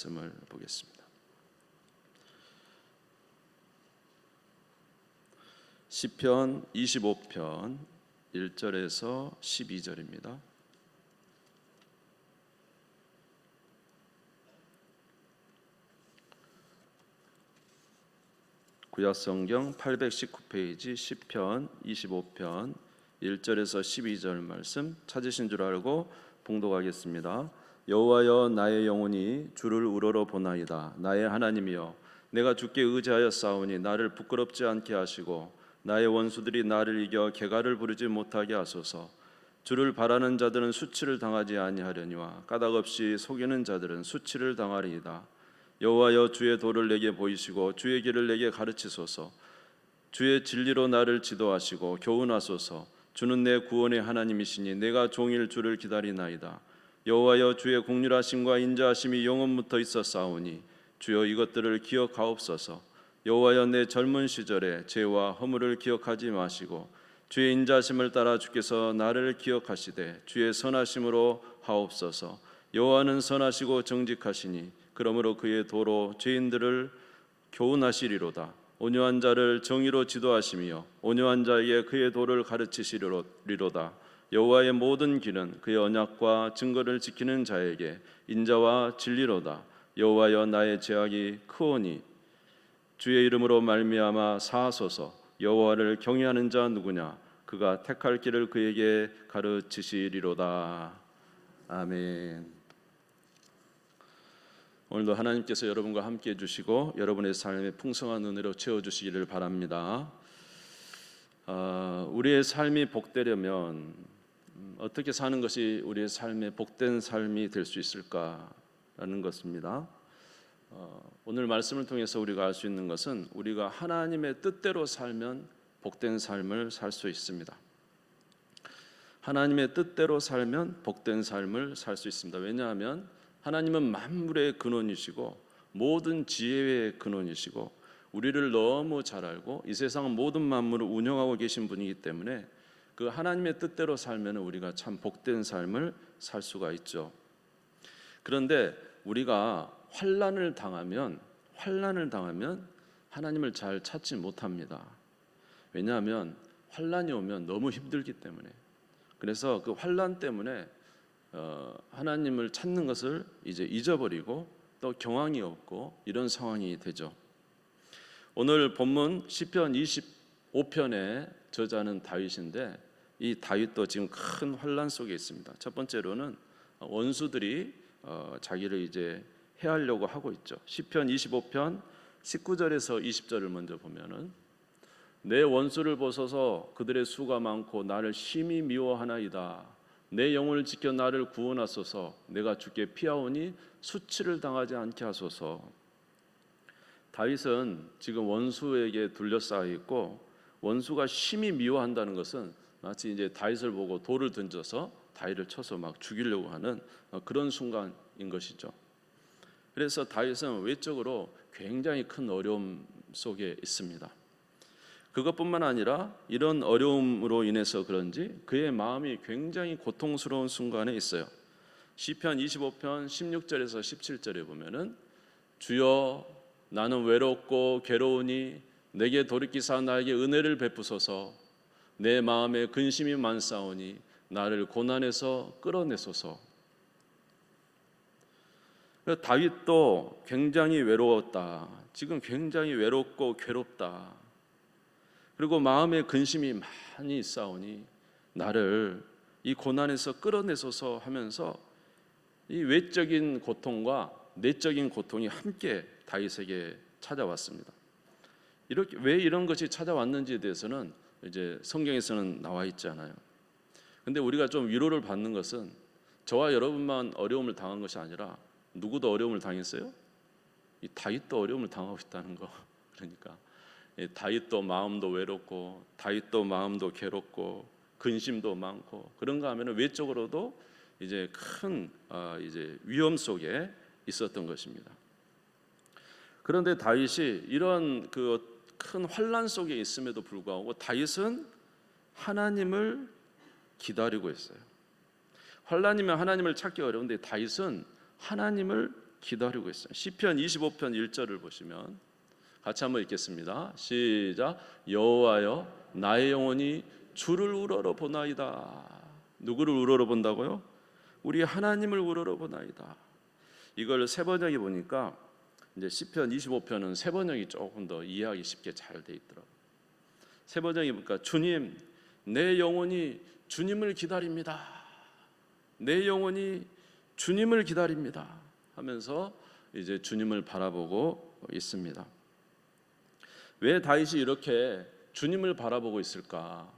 말씀을 보겠습니다. 시편 25편 1절에서 12절입니다. 구약성경 819페이지 시편 25편 1절에서 12절 말씀 찾으신 줄 알고 봉독하겠습니다. 여호와여, 나의 영혼이 주를 우러러 보나이다. 나의 하나님이여, 내가 주께 의지하여 싸우니 나를 부끄럽지 않게 하시고 나의 원수들이 나를 이겨 개가를 부르지 못하게 하소서. 주를 바라는 자들은 수치를 당하지 아니하려니와 까닭없이 속이는 자들은 수치를 당하리이다. 여호와여, 주의 도를 내게 보이시고 주의 길을 내게 가르치소서. 주의 진리로 나를 지도하시고 교훈하소서. 주는 내 구원의 하나님이시니 내가 종일 주를 기다리나이다. 여호와여, 주의 공률하심과 인자하심이 영원부터 있었사오니 주여 이것들을 기억하옵소서. 여호와여, 내 젊은 시절에 죄와 허물을 기억하지 마시고 주의 인자하심을 따라 주께서 나를 기억하시되 주의 선하심으로 하옵소서. 여호와는 선하시고 정직하시니 그러므로 그의 도로 죄인들을 교훈하시리로다. 온유한 자를 정의로 지도하시며 온유한 자에게 그의 도를 가르치시리로다. 여호와의 모든 길은 그의 언약과 증거를 지키는 자에게 인자와 진리로다. 여호와여, 나의 죄악이 크오니 주의 이름으로 말미암아 사하소서. 여호와를 경외하는 자 누구냐? 그가 택할 길을 그에게 가르치시리로다. 아멘. 오늘도 하나님께서 여러분과 함께 해주시고 여러분의 삶에 풍성한 은혜로 채워주시기를 바랍니다. 우리의 삶이 복되려면 어떻게 사는 것이 우리의 삶에 복된 삶이 될 수 있을까라는 것입니다. 오늘 말씀을 통해서 우리가 알 수 있는 것은 우리가 하나님의 뜻대로 살면 복된 삶을 살 수 있습니다. 하나님의 뜻대로 살면 복된 삶을 살 수 있습니다. 왜냐하면 하나님은 만물의 근원이시고 모든 지혜의 근원이시고 우리를 너무 잘 알고 이 세상 모든 만물을 운영하고 계신 분이기 때문에 그 하나님의 뜻대로 살면 우리가 참 복된 삶을 살 수가 있죠. 그런데 우리가 환난을 당하면 하나님을 잘 찾지 못합니다. 왜냐하면 환난이 오면 너무 힘들기 때문에. 그래서 그 환난 때문에 하나님을 찾는 것을 이제 잊어버리고 또 경황이 없고 이런 상황이 되죠. 오늘 본문 시편 25편의 저자는 다윗인데 이 다윗도 지금 큰 환난 속에 있습니다. 첫 번째로는 원수들이 자기를 이제 해하려고 하고 있죠. 시편 25편 19절에서 20절을 먼저 보면은 내 원수를 보소서. 그들의 수가 많고 나를 심히 미워하나이다. 내 영혼을 지켜 나를 구원하소서. 내가 주께 피하오니 수치를 당하지 않게 하소서. 다윗은 지금 원수에게 둘러싸여 있고 원수가 심히 미워한다는 것은 마치 이제 다윗을 보고 돌을 던져서 다윗을 쳐서 막 죽이려고 하는 그런 순간인 것이죠. 그래서 다윗은 외적으로 굉장히 큰 어려움 속에 있습니다. 그것뿐만 아니라 이런 어려움으로 인해서 그런지 그의 마음이 굉장히 고통스러운 순간에 있어요. 시편 25편 16절에서 17절에 보면은 주여, 나는 외롭고 괴로우니 내게 돌이키사 나에게 은혜를 베푸소서. 내 마음에 근심이 많사오니 나를 고난에서 끌어내소서. 다윗도 굉장히 외로웠다. 지금 굉장히 외롭고 괴롭다. 그리고 마음에 근심이 많이 있사오니 나를 이 고난에서 끌어내소서 하면서 이 외적인 고통과 내적인 고통이 함께 다윗에게 찾아왔습니다. 이렇게 왜 이런 것이 찾아왔는지에 대해서는 이제 성경에서는 나와 있잖아요. 근데 우리가 좀 위로를 받는 것은 저와 여러분만 어려움을 당한 것이 아니라 누구도 어려움을 당했어요? 이 다윗도 어려움을 당하고 있다는 거. 그러니까 다윗도 마음도 외롭고 다윗도 마음도 괴롭고 근심도 많고 그런가 하면은 외적으로도 이제 큰 이제 위험 속에 있었던 것입니다. 그런데 다윗이 이런 그 큰 환난 속에 있음에도 불구하고 다윗은 하나님을 기다리고 있어요. 환난이면 하나님을 찾기 어려운데 다윗은 하나님을 기다리고 있어요. 시편 25편 1절을 보시면 같이 한번 읽겠습니다. 시작. 여호와여 나의 영혼이 주를 우러러 보나이다. 누구를 우러러 본다고요? 우리 하나님을 우러러 보나이다. 이걸 세 번역에 보니까 이제 시편 25편은 세 번역이 조금 더 이해하기 쉽게 잘 돼 있더라고요. 세 번역에 보니까 주님, 내 영혼이 주님을 기다립니다. 내 영혼이 주님을 기다립니다 하면서 이제 주님을 바라보고 있습니다. 왜 다윗이 이렇게 주님을 바라보고 있을까?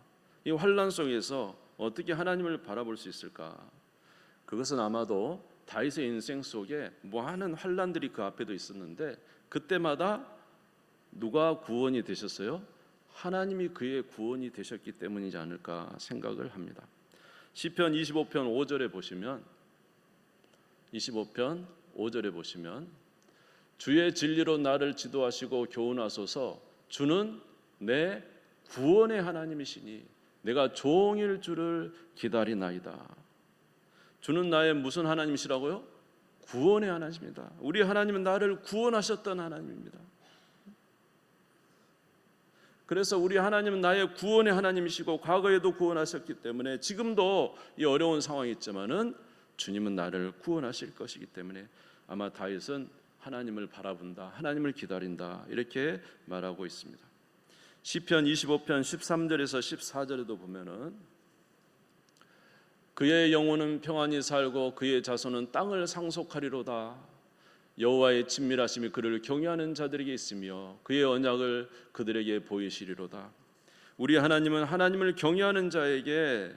이 환난 속에서 어떻게 하나님을 바라볼 수 있을까? 그것은 아마도 다윗의 인생 속에 많은 환난들이 그 앞에도 있었는데 그때마다 누가 구원이 되셨어요? 하나님이 그의 구원이 되셨기 때문이지 않을까 생각을 합니다. 시편 25편 5절에 보시면 25편 5절에 보시면 주의 진리로 나를 지도하시고 교훈하소서. 주는 내 구원의 하나님이시니 내가 종일 주를 기다리나이다. 주는 나의 무슨 하나님이시라고요? 구원의 하나님입니다. 우리 하나님은 나를 구원하셨던 하나님입니다. 그래서 우리 하나님은 나의 구원의 하나님이시고 과거에도 구원하셨기 때문에 지금도 이 어려운 상황이 있지만은 주님은 나를 구원하실 것이기 때문에 아마 다윗은 하나님을 바라본다, 하나님을 기다린다 이렇게 말하고 있습니다. 시편 25편 13절에서 14절에도 보면은 그의 영혼은 평안히 살고 그의 자손은 땅을 상속하리로다. 여호와의 친밀하심이 그를 경외하는 자들에게 있으며 그의 언약을 그들에게 보이시리로다. 우리 하나님은 하나님을 경외하는 자에게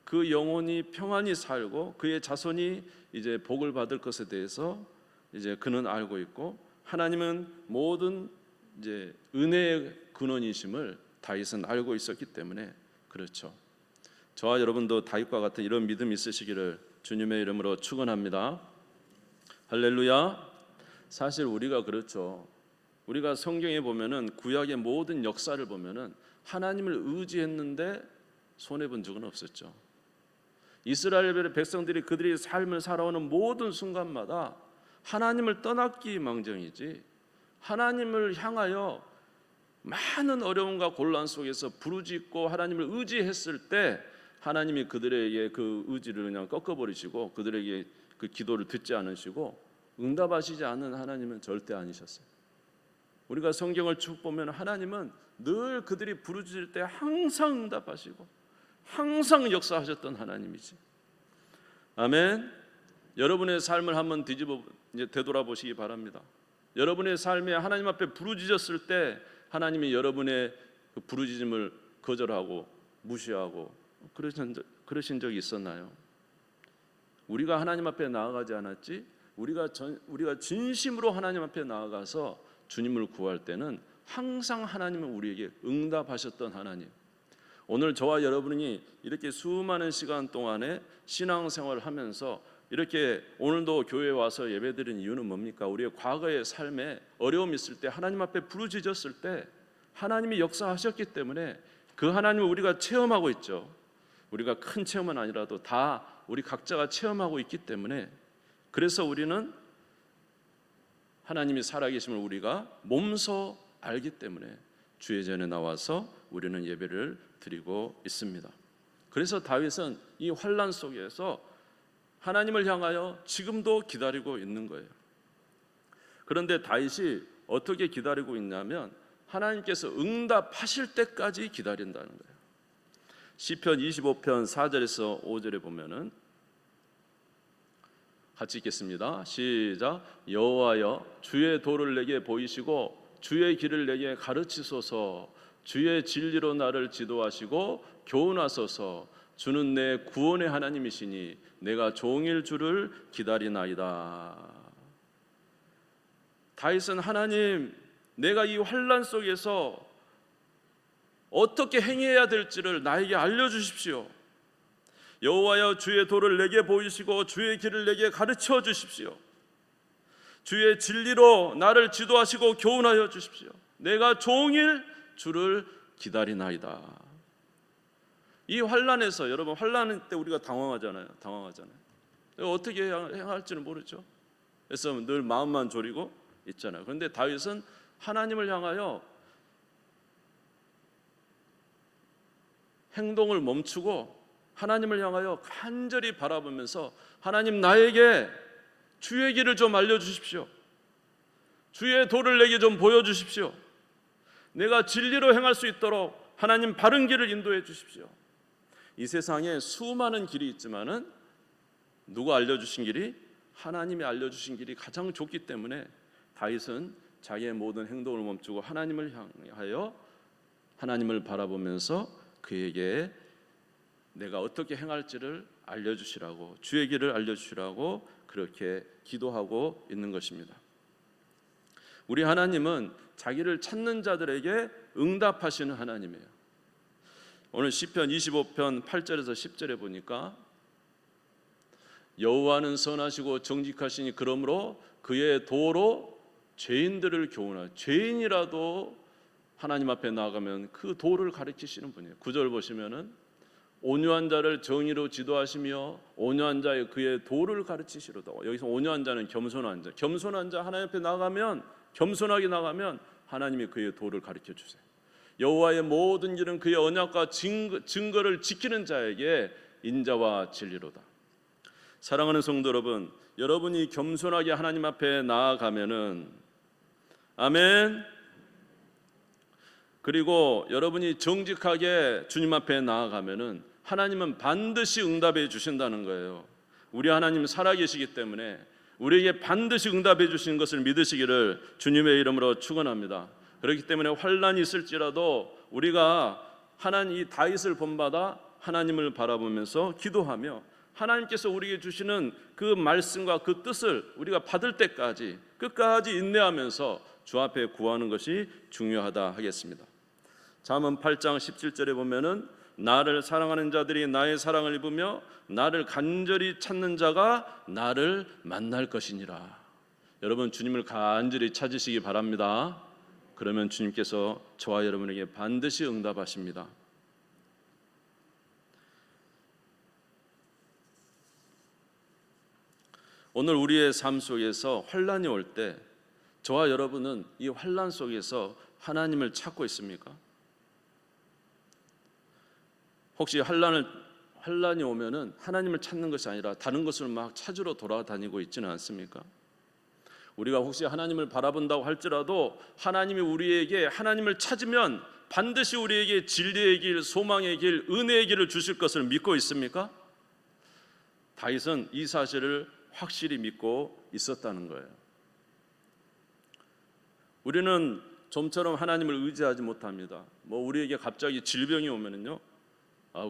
그 영혼이 평안히 살고 그의 자손이 이제 복을 받을 것에 대해서 이제 그는 알고 있고 하나님은 모든 이제 은혜의 근원이심을 다윗은 알고 있었기 때문에 그렇죠. 저와 여러분도 다윗과 같은 이런 믿음이 있으시기를 주님의 이름으로 축원합니다. 할렐루야. 사실 우리가 그렇죠. 우리가 성경에 보면은 구약의 모든 역사를 보면은 하나님을 의지했는데 손해 본 적은 없었죠. 이스라엘 백성들이 그들이 삶을 살아오는 모든 순간마다 하나님을 떠났기 망정이지 하나님을 향하여 많은 어려움과 곤란 속에서 부르짖고 하나님을 의지했을 때 하나님이 그들에게 그 의지를 그냥 꺾어버리시고 그들에게 그 기도를 듣지 않으시고 응답하시지 않는 하나님은 절대 아니셨어요. 우리가 성경을 쭉 보면 하나님은 늘 그들이 부르짖을 때 항상 응답하시고 항상 역사하셨던 하나님이지. 아멘. 여러분의 삶을 한번 되돌아보시기 바랍니다. 여러분의 삶에 하나님 앞에 부르짖었을 때 하나님이 여러분의 그 부르짖음을 거절하고 무시하고 그러신 적이 있었나요? 우리가 하나님 앞에 나아가지 않았지? 우리가 진심으로 하나님 앞에 나아가서 주님을 구할 때는 항상 하나님은 우리에게 응답하셨던 하나님. 오늘 저와 여러분이 이렇게 수많은 시간 동안에 신앙생활을 하면서 이렇게 오늘도 교회에 와서 예배드리는 이유는 뭡니까? 우리의 과거의 삶에 어려움이 있을 때 하나님 앞에 부르짖었을 때 하나님이 역사하셨기 때문에 그 하나님을 우리가 체험하고 있죠. 우리가 큰 체험은 아니라도 다 우리 각자가 체험하고 있기 때문에 그래서 우리는 하나님이 살아계심을 우리가 몸소 알기 때문에 주의 전에 나와서 우리는 예배를 드리고 있습니다. 그래서 다윗은 이 환난 속에서 하나님을 향하여 지금도 기다리고 있는 거예요. 그런데 다윗이 어떻게 기다리고 있냐면 하나님께서 응답하실 때까지 기다린다는 거예요. 시편 25편 4절에서 5절에 보면은 같이 읽겠습니다. 시작. 여호와여 주의 도를 내게 보이시고 주의 길을 내게 가르치소서. 주의 진리로 나를 지도하시고 교훈하소서. 주는 내 구원의 하나님이시니 내가 종일 주를 기다리나이다. 다윗은 하나님, 내가 이 환난 속에서 어떻게 행해야 될지를 나에게 알려주십시오. 여호와여 주의 도를 내게 보이시고 주의 길을 내게 가르쳐 주십시오. 주의 진리로 나를 지도하시고 교훈하여 주십시오. 내가 종일 주를 기다리나이다. 이 환난에서, 여러분 환난 때 우리가 당황하잖아요. 어떻게 해야 할지는 모르죠. 그래서 늘 마음만 졸이고 있잖아요. 그런데 다윗은 하나님을 향하여 행동을 멈추고 하나님을 향하여 간절히 바라보면서, 하나님, 나에게 주의 길을 좀 알려주십시오. 주의 도를 내게 좀 보여주십시오. 내가 진리로 행할 수 있도록 하나님 바른 길을 인도해 주십시오. 이 세상에 수많은 길이 있지만은 누가 알려주신 길이? 하나님이 알려주신 길이 가장 좋기 때문에 다윗은 자기의 모든 행동을 멈추고 하나님을 향하여 하나님을 바라보면서 그에게 내가 어떻게 행할지를 알려주시라고, 주의 길을 알려주시라고 그렇게 기도하고 있는 것입니다. 우리 하나님은 자기를 찾는 자들에게 응답하시는 하나님이에요. 오늘 시편 25편 8절에서 10절에 보니까 여호와는 선하시고 정직하시니 그러므로 그의 도로 죄인들을 교훈하라. 죄인이라도 하나님 앞에 나아가면 그 도를 가르치시는 분이에요. 9절 보시면은 온유한 자를 정의로 지도하시며 온유한 자의 그의 도를 가르치시로다. 여기서 온유한 자는 겸손한 자. 겸손한 자, 하나님 앞에 나가면, 겸손하게 나가면 하나님이 그의 도를 가르쳐 주세요. 여호와의 모든 길은 그의 언약과 증거를 지키는 자에게 인자와 진리로다. 사랑하는 성도 여러분, 여러분이 겸손하게 하나님 앞에 나아가면은, 아멘. 그리고 여러분이 정직하게 주님 앞에 나아가면은 하나님은 반드시 응답해 주신다는 거예요. 우리 하나님 살아계시기 때문에 우리에게 반드시 응답해 주시는 것을 믿으시기를 주님의 이름으로 축원합니다. 그렇기 때문에 환난이 있을지라도 우리가 이 다윗을 본받아 하나님을 바라보면서 기도하며 하나님께서 우리에게 주시는 그 말씀과 그 뜻을 우리가 받을 때까지 끝까지 인내하면서 주 앞에 구하는 것이 중요하다 하겠습니다. 잠언 8장 17절에 보면은 나를 사랑하는 자들이 나의 사랑을 입으며 나를 간절히 찾는 자가 나를 만날 것이니라. 여러분, 주님을 간절히 찾으시기 바랍니다. 그러면 주님께서 저와 여러분에게 반드시 응답하십니다. 오늘 우리의 삶 속에서 환난이 올 때 저와 여러분은 이 환난 속에서 하나님을 찾고 있습니까? 혹시 환난이 오면은 하나님을 찾는 것이 아니라 다른 것을 막 찾으러 돌아다니고 있지는 않습니까? 우리가 혹시 하나님을 바라본다고 할지라도 하나님이 우리에게 하나님을 찾으면 반드시 우리에게 진리의 길, 소망의 길, 은혜의 길을 주실 것을 믿고 있습니까? 다윗은 이 사실을 확실히 믿고 있었다는 거예요. 우리는 좀처럼 하나님을 의지하지 못합니다. 우리에게 갑자기 질병이 오면은요,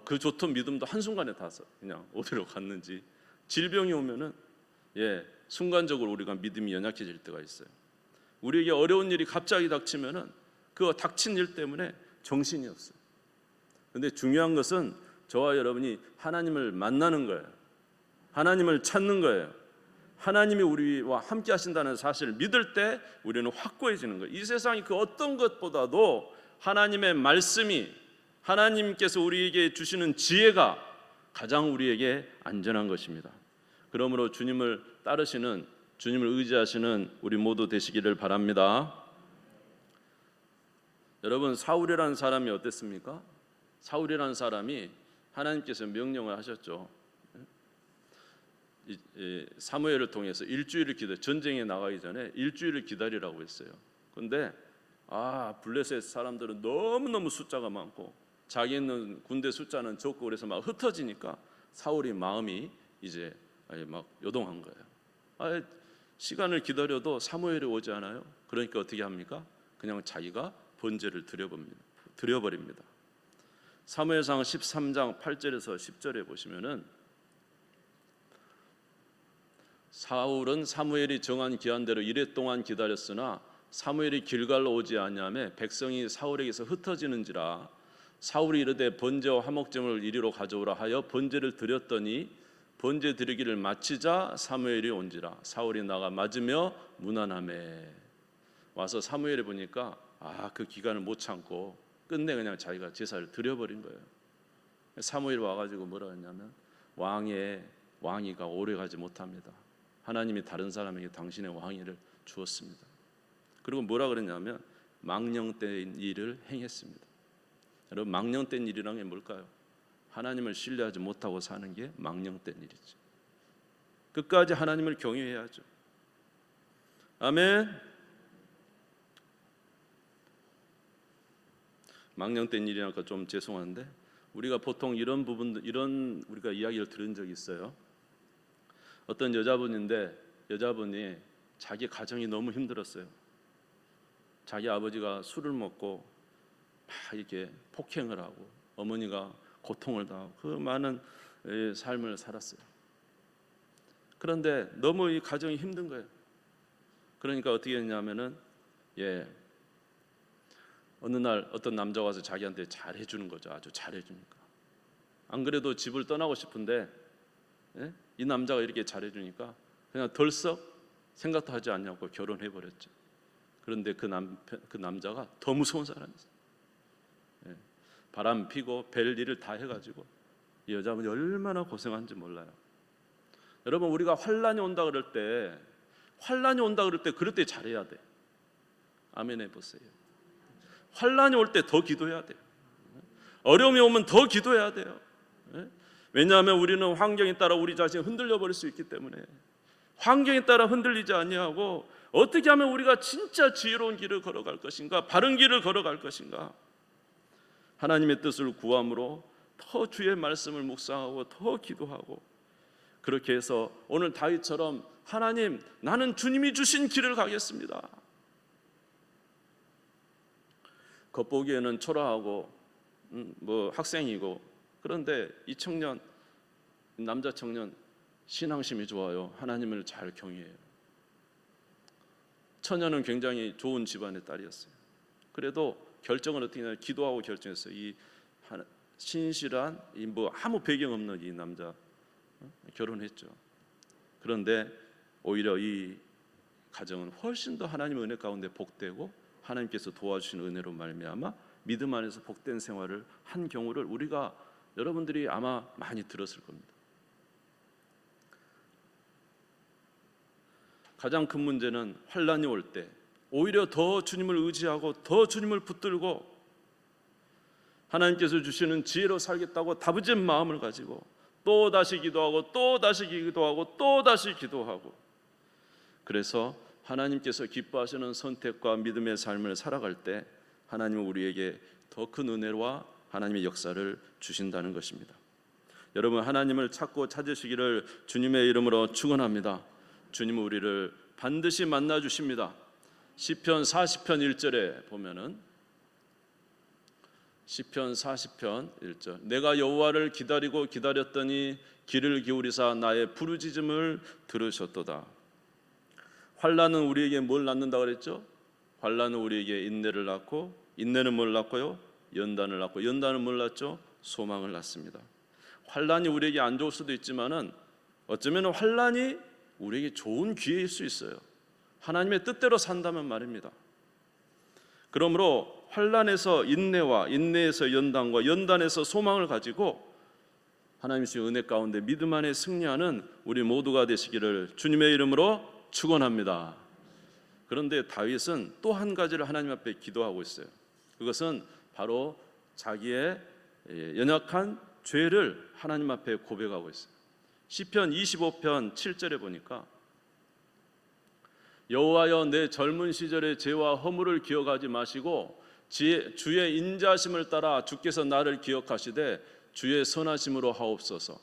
그 좋던 믿음도 한순간에 다 그냥 어디로 갔는지, 질병이 오면은 순간적으로 우리가 믿음이 연약해질 때가 있어요. 우리에게 어려운 일이 갑자기 닥치면은 그 닥친 일 때문에 정신이 없어요. 그런데 중요한 것은 저와 여러분이 하나님을 만나는 거예요. 하나님을 찾는 거예요. 하나님이 우리와 함께 하신다는 사실을 믿을 때 우리는 확고해지는 거예요. 이 세상이 그 어떤 것보다도 하나님의 말씀이, 하나님께서 우리에게 주시는 지혜가 가장 우리에게 안전한 것입니다. 그러므로 주님을 따르시는, 주님을 의지하시는 우리 모두 되시기를 바랍니다. 여러분, 사울이라는 사람이 어땠습니까? 사울이라는 사람이 하나님께서 명령을 하셨죠. 사무엘을 통해서 일주일을 전쟁에 나가기 전에 일주일을 기다리라고 했어요. 그런데 블레셋 사람들은 너무너무 숫자가 많고 자기 있는 군대 숫자는 적고 그래서 막 흩어지니까 사울이 마음이 이제 막 요동한 거예요. 시간을 기다려도 사무엘이 오지 않아요. 그러니까 어떻게 합니까? 그냥 자기가 번제를 드려버립니다. 사무엘상 13장 8절에서 10절에 보시면은 사울은 사무엘이 정한 기한대로 이레 동안 기다렸으나 사무엘이 길갈로 오지 아니하며 백성이 사울에게서 흩어지는지라 사울이 이르되 번제와 화목제물을 이리로 가져오라 하여 번제를 드렸더니 번제 드리기를 마치자 사무엘이 온지라 사울이 나가 맞으며 무난하매 와서 사무엘이 보니까 그 기간을 못 참고 끝내 그냥 자기가 제사를 드려버린 거예요. 사무엘 와가지고 뭐라 했냐면 왕위가 오래가지 못합니다. 하나님이 다른 사람에게 당신의 왕위를 주었습니다. 그리고 뭐라 그랬냐면 망령된 일을 행했습니다. 여러분, 망령된 일이란 게 뭘까요? 하나님을 신뢰하지 못하고 사는 게 망령된 일이죠. 끝까지 하나님을 경외해야죠. 아멘. 망령된 일이니까 좀 죄송한데, 우리가 보통 이런 부분들, 이런 우리가 이야기를 들은 적이 있어요. 어떤 여자분이 자기 가정이 너무 힘들었어요. 자기 아버지가 술을 먹고 막 이렇게 폭행을 하고 어머니가 고통을 당하고 그 많은 삶을 살았어요. 그런데 너무 이 가정이 힘든 거예요. 그러니까 어떻게 했냐면은 어느 날 어떤 남자가 와서 자기한테 잘해주는 거죠. 아주 잘해주니까. 안 그래도 집을 떠나고 싶은데 이 남자가 이렇게 잘해주니까 그냥 덜썩 생각도 하지 않냐고 결혼해버렸죠. 그런데 그 남자가 더 무서운 사람이었어요. 바람 피고 별일을 다 해가지고 이 여자분이 얼마나 고생한지 몰라요. 여러분, 우리가 환란이 온다 그럴 때 그럴 때 잘해야 돼. 아멘 해보세요. 환란이 올 때 더 기도해야 돼요. 어려움이 오면 더 기도해야 돼요. 왜냐하면 우리는 환경에 따라 우리 자신을 흔들려 버릴 수 있기 때문에, 환경에 따라 흔들리지 아니하고 어떻게 하면 우리가 진짜 지혜로운 길을 걸어갈 것인가, 바른 길을 걸어갈 것인가, 하나님의 뜻을 구함으로 더 주의 말씀을 묵상하고 더 기도하고, 그렇게 해서 오늘 다윗처럼 하나님, 나는 주님이 주신 길을 가겠습니다. 겉보기에는 초라하고 학생이고, 그런데 이 청년, 남자 청년 신앙심이 좋아요. 하나님을 잘 경외해요. 처녀는 굉장히 좋은 집안의 딸이었어요. 그래도 결정을 어떻게 했냐면 기도하고 결정했어요. 이 신실한 아무 배경 없는 이 남자 결혼했죠. 그런데 오히려 이 가정은 훨씬 더 하나님의 은혜 가운데 복되고 하나님께서 도와주신 은혜로 말미암아 믿음 안에서 복된 생활을 한 경우를 우리가, 여러분들이 아마 많이 들었을 겁니다. 가장 큰 문제는 환란이 올 때 오히려 더 주님을 의지하고 더 주님을 붙들고 하나님께서 주시는 지혜로 살겠다고 다부진 마음을 가지고 또 다시 기도하고 또 다시 기도하고 또 다시 기도하고, 그래서 하나님께서 기뻐하시는 선택과 믿음의 삶을 살아갈 때 하나님은 우리에게 더 큰 은혜와 하나님의 역사를 주신다는 것입니다. 여러분, 하나님을 찾고 찾으시기를 주님의 이름으로 축원합니다. 주님은 우리를 반드시 만나 주십니다. 시편 40편 1절에 보면은, 시편 40편 1절, 내가 여호와를 기다리고 기다렸더니 귀를 기울이사 나의 부르짖음을 들으셨도다. 환난은 우리에게 뭘 낳는다 그랬죠? 환난은 우리에게 인내를 낳고, 인내는 뭘 낳고요? 연단을 낳고, 연단은 뭘 낳죠? 소망을 낳습니다. 환난이 우리에게 안 좋을 수도 있지만은 어쩌면 환난이 우리에게 좋은 기회일 수 있어요. 하나님의 뜻대로 산다면 말입니다. 그러므로 환난에서 인내와, 인내에서 연단과, 연단에서 소망을 가지고 하나님의 은혜 가운데 믿음 안에 승리하는 우리 모두가 되시기를 주님의 이름으로 축원합니다. 그런데 다윗은 또 한 가지를 하나님 앞에 기도하고 있어요. 그것은 바로 자기의 연약한 죄를 하나님 앞에 고백하고 있어요. 시편 25편 7절에 보니까, 여호와여, 내 젊은 시절의 죄와 허물을 기억하지 마시고 주의 인자심을 따라 주께서 나를 기억하시되 주의 선하심으로 하옵소서.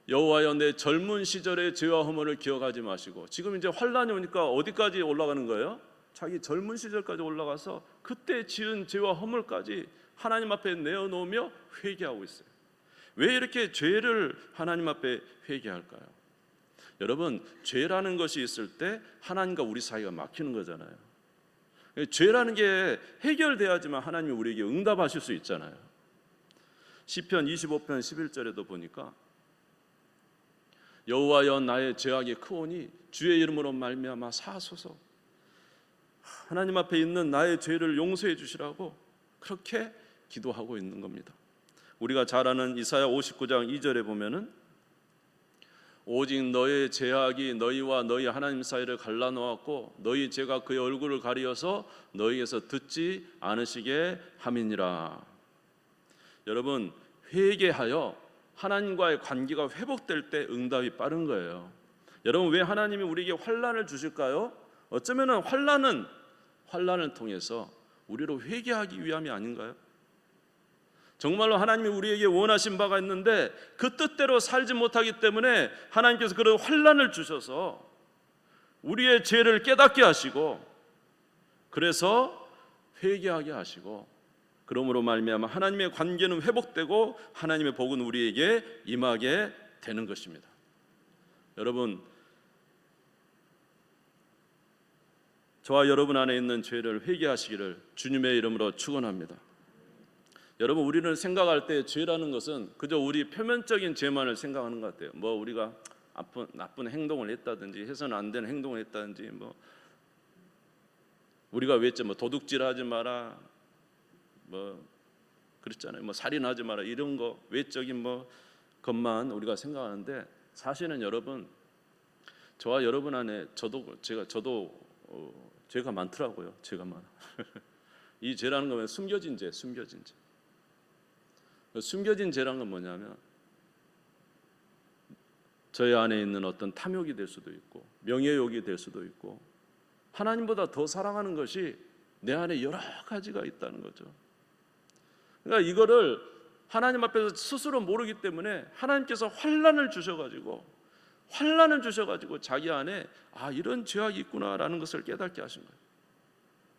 여호와여, 내 젊은 시절의 죄와 허물을 기억하지 마시고, 지금 이제 환난이 오니까 어디까지 올라가는 거예요? 자기 젊은 시절까지 올라가서 그때 지은 죄와 허물까지 하나님 앞에 내어놓으며 회개하고 있어요. 왜 이렇게 죄를 하나님 앞에 회개할까요? 여러분, 죄라는 것이 있을 때 하나님과 우리 사이가 막히는 거잖아요. 죄라는 게 해결돼야지만 하나님이 우리에게 응답하실 수 있잖아요. 시편 25편 11절에도 보니까, 여호와여, 나의 죄악이 크오니 주의 이름으로 말미암아 사하소서. 하나님 앞에 있는 나의 죄를 용서해 주시라고 그렇게 기도하고 있는 겁니다. 우리가 잘 아는 이사야 59장 2절에 보면은 오직 너의 죄악이 너희와 너희 하나님 사이를 갈라놓았고 너희 죄가 그의 얼굴을 가리어서 너희에서 듣지 않으시게 함이니라. 여러분, 회개하여 하나님과의 관계가 회복될 때 응답이 빠른 거예요. 여러분, 왜 하나님이 우리에게 환난을 주실까요? 어쩌면 환난을 통해서 우리로 회개하기 위함이 아닌가요? 정말로 하나님이 우리에게 원하신 바가 있는데 그 뜻대로 살지 못하기 때문에 하나님께서 그런 환난을 주셔서 우리의 죄를 깨닫게 하시고, 그래서 회개하게 하시고, 그러므로 말미암아 하나님의 관계는 회복되고 하나님의 복은 우리에게 임하게 되는 것입니다. 여러분, 저와 여러분 안에 있는 죄를 회개하시기를 주님의 이름으로 축원합니다. 여러분, 우리는 생각할 때 죄라는 것은 그저 우리 표면적인 죄만을 생각하는 것 같아요. 뭐 우리가 나쁜 행동을 했다든지 해서는 안 되는 행동을 했다든지, 뭐 우리가 외쳐 뭐 도둑질하지 마라, 뭐 그랬잖아요. 뭐 살인하지 마라, 이런 거 외적인 뭐 것만 우리가 생각하는데, 사실은 여러분, 저와 여러분 안에 저도 죄가 많더라고요. 죄가 많아. 이 죄라는 건 숨겨진 죄. 숨겨진 죄라는 건 뭐냐면 저희 안에 있는 어떤 탐욕이 될 수도 있고 명예욕이 될 수도 있고 하나님보다 더 사랑하는 것이 내 안에 여러 가지가 있다는 거죠. 그러니까 이거를 하나님 앞에서 스스로 모르기 때문에 하나님께서 환난을 주셔가지고 자기 안에 이런 죄악이 있구나라는 것을 깨닫게 하신 거예요.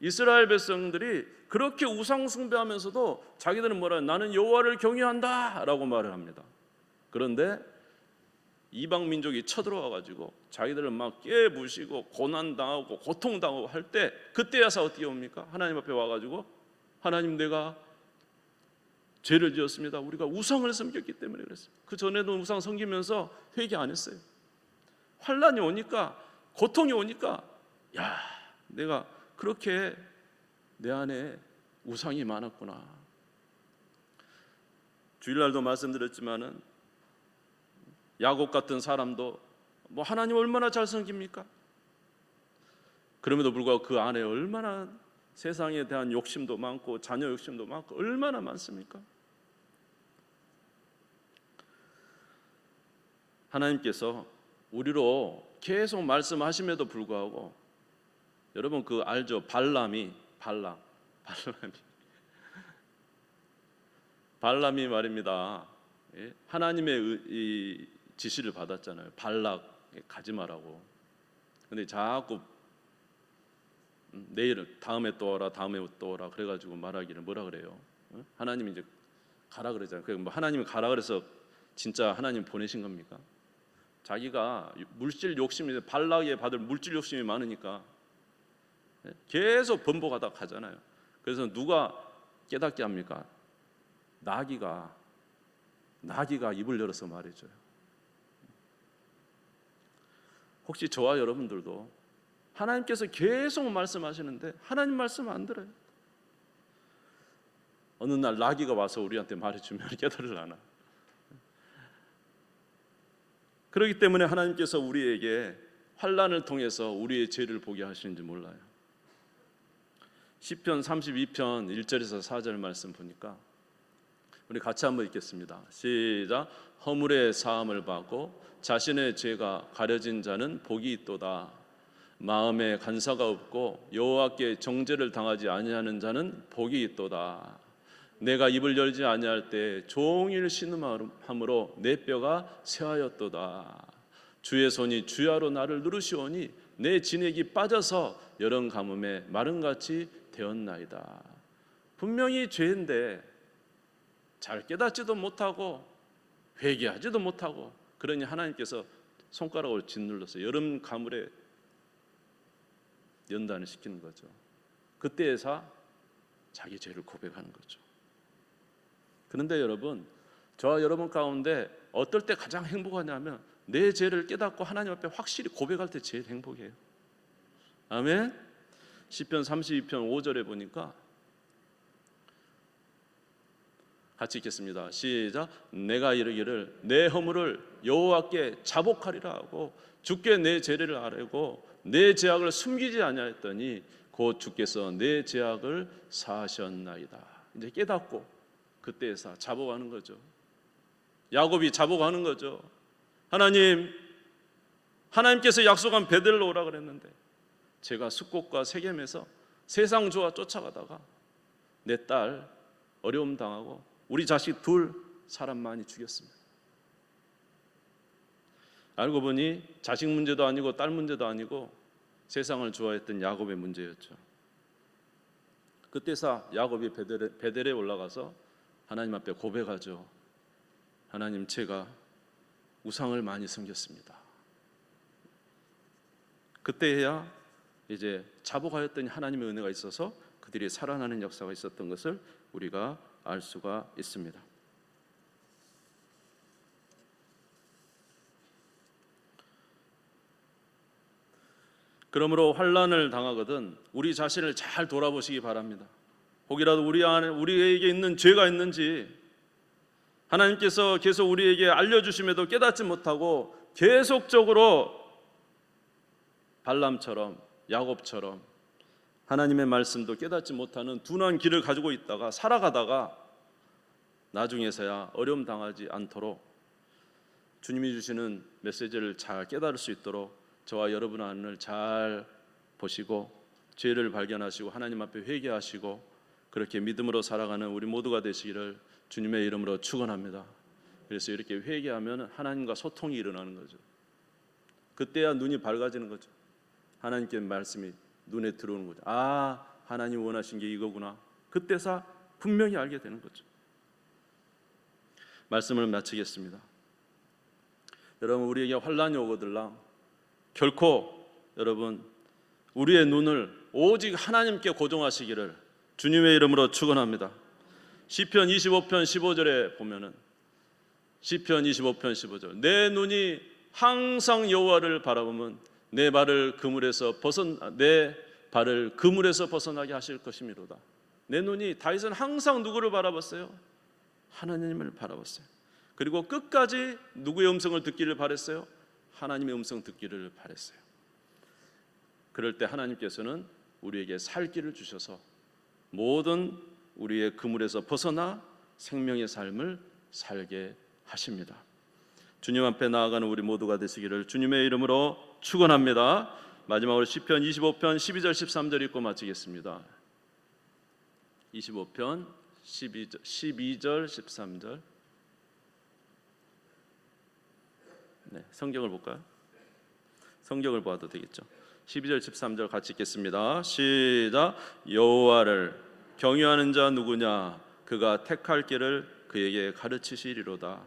이스라엘 백성들이 그렇게 우상 숭배하면서도 자기들은 뭐라, 나는 여호와를 경외한다 라고 말을 합니다. 그런데 이방 민족이 쳐들어와 가지고 자기들을 막 깨부시고 고난당하고 고통당하고 할 때, 그때야서 어떻게 옵니까? 하나님 앞에 와가지고, 하나님, 내가 죄를 지었습니다. 우리가 우상을 섬겼기 때문에 그랬어요. 그 전에도 우상 섬기면서 회개 안 했어요. 환난이 오니까, 고통이 오니까, 내가 그렇게 내 안에 우상이 많았구나. 주일날도 말씀드렸지만은 야곱 같은 사람도 뭐 하나님 얼마나 잘 섬깁니까? 그럼에도 불구하고 그 안에 얼마나 세상에 대한 욕심도 많고 자녀 욕심도 많고 얼마나 많습니까? 하나님께서 우리로 계속 말씀하심에도 불구하고, 여러분 그 알죠? 발람이 말입니다. 하나님의 이 지시를 받았잖아요. 발락 가지 마라고. 근데 자꾸 내일은 다음에 또 오라, 다음에 또 오라 그래가지고 말하기를 뭐라 그래요? 하나님이 이제 가라 그러잖아요. 그 뭐 하나님이 가라 그래서 진짜 하나님 보내신 겁니까? 자기가 물질 욕심이, 발락에 받을 물질 욕심이 많으니까 계속 번복하다 가잖아요. 그래서 누가 깨닫게 합니까? 나귀가 입을 열어서 말해줘요. 혹시 저와 여러분들도 하나님께서 계속 말씀하시는데 하나님 말씀 안 들어요? 어느 날 나귀가 와서 우리한테 말해주면 깨달으려나? 그렇기 때문에 하나님께서 우리에게 환난을 통해서 우리의 죄를 보게 하시는지 몰라요. 시편 32편 1절에서 4절 말씀 보니까 우리 같이 한번 읽겠습니다. 시작. 허물의 사함을 받고 자신의 죄가 가려진 자는 복이 있도다. 마음에 간사가 없고 여호와께 정죄를 당하지 아니하는 자는 복이 있도다. 내가 입을 열지 아니할 때 종일 신음함으로 내 뼈가 쇠하였도다. 주의 손이 주야로 나를 누르시오니 내 진액이 빠져서 여름 가뭄에 마름같이 되었나이다. 분명히 죄인데 잘 깨닫지도 못하고 회개하지도 못하고, 그러니 하나님께서 손가락으로 짓눌러서 여름 가물에 연단을 시키는 거죠. 그때에서 자기 죄를 고백하는 거죠. 그런데 여러분, 저와 여러분 가운데 어떨 때 가장 행복하냐면 내 죄를 깨닫고 하나님 앞에 확실히 고백할 때 제일 행복해요. 아멘. 시편 32편 5절에 보니까 같이 읽겠습니다. 시작. 내가 이르기를 내 허물을 여호와께 자복하리라 하고 주께 내 죄를 아뢰고 내 죄악을 숨기지 아니하였더니 곧 주께서 내 죄악을 사하셨나이다. 이제 깨닫고 그때에서 자복하는 거죠. 야곱이 자복하는 거죠. 하나님께서 약속한 베델로 오라 그랬는데 제가 숫곳과 세겜에서 세상 좋아 쫓아가다가 내 딸 어려움 당하고 우리 자식 둘 사람 많이 죽였습니다. 알고 보니 자식 문제도 아니고 딸 문제도 아니고 세상을 좋아했던 야곱의 문제였죠. 그때서 야곱이 베델에 올라가서 하나님 앞에 고백하죠. 하나님, 제가 우상을 많이 섬겼습니다. 그때야 이제 자복하였더니 하나님의 은혜가 있어서 그들이 살아나는 역사가 있었던 것을 우리가 알 수가 있습니다. 그러므로 환난을 당하거든 우리 자신을 잘 돌아보시기 바랍니다. 혹이라도 우리 안에 우리에게 있는 죄가 있는지 하나님께서 계속 우리에게 알려주심에도 깨닫지 못하고 계속적으로 발람처럼 야곱처럼 하나님의 말씀도 깨닫지 못하는 둔한 길을 가지고 있다가 살아가다가 나중에서야 어려움 당하지 않도록 주님이 주시는 메시지를 잘 깨달을 수 있도록 저와 여러분 안을 잘 보시고 죄를 발견하시고 하나님 앞에 회개하시고 그렇게 믿음으로 살아가는 우리 모두가 되시기를 주님의 이름으로 축원합니다. 그래서 이렇게 회개하면 하나님과 소통이 일어나는 거죠. 그때야 눈이 밝아지는 거죠. 하나님께 말씀이 눈에 들어오는 거죠. 아, 하나님 원하신 게 이거구나. 그때서 분명히 알게 되는 거죠. 말씀을 마치겠습니다. 여러분, 우리에게 환난이 오거들랑 결코 여러분 우리의 눈을 오직 하나님께 고정하시기를 주님의 이름으로 축원합니다. 시편 25편 15절에 보면은 시편 25편 15절 내 눈이 항상 여호와를 바라보면 내 발을 그물에서 벗어나게 하실 것이미로다. 내 눈이 다윗은 항상 누구를 바라봤어요? 하나님을 바라봤어요. 그리고 끝까지 누구의 음성을 듣기를 바랬어요? 하나님의 음성 듣기를 바랬어요. 그럴 때 하나님께서는 우리에게 살 길을 주셔서 모든 우리의 그물에서 벗어나 생명의 삶을 살게 하십니다. 주님 앞에 나아가는 우리 모두가 되시기를 주님의 이름으로 축원합니다. 마지막으로 시편 25편 12절 13절 읽고 마치겠습니다. 25편 12절 13절 성경을 볼까요? 성경을 봐도 되겠죠. 12절 13절 같이 읽겠습니다. 시작. 여호와를 경외하는 자 누구냐? 그가 택할 길을 그에게 가르치시리로다.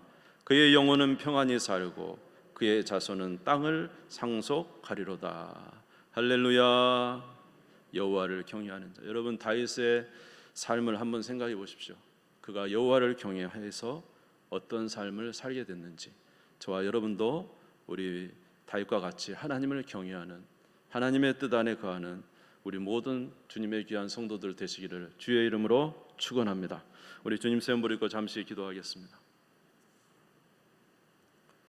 그의 영혼은 평안히 살고 그의 자손은 땅을 상속하리로다. 할렐루야. 여호와를 경외하는 자. 여러분, 다윗의 삶을 한번 생각해 보십시오. 그가 여호와를 경외해서 어떤 삶을 살게 됐는지 저와 여러분도 우리 다윗과 같이 하나님을 경외하는 하나님의 뜻 안에 거하는 우리 모든 주님의 귀한 성도들 되시기를 주의 이름으로 축원합니다. 우리 주님 세움 부리고 잠시 기도하겠습니다.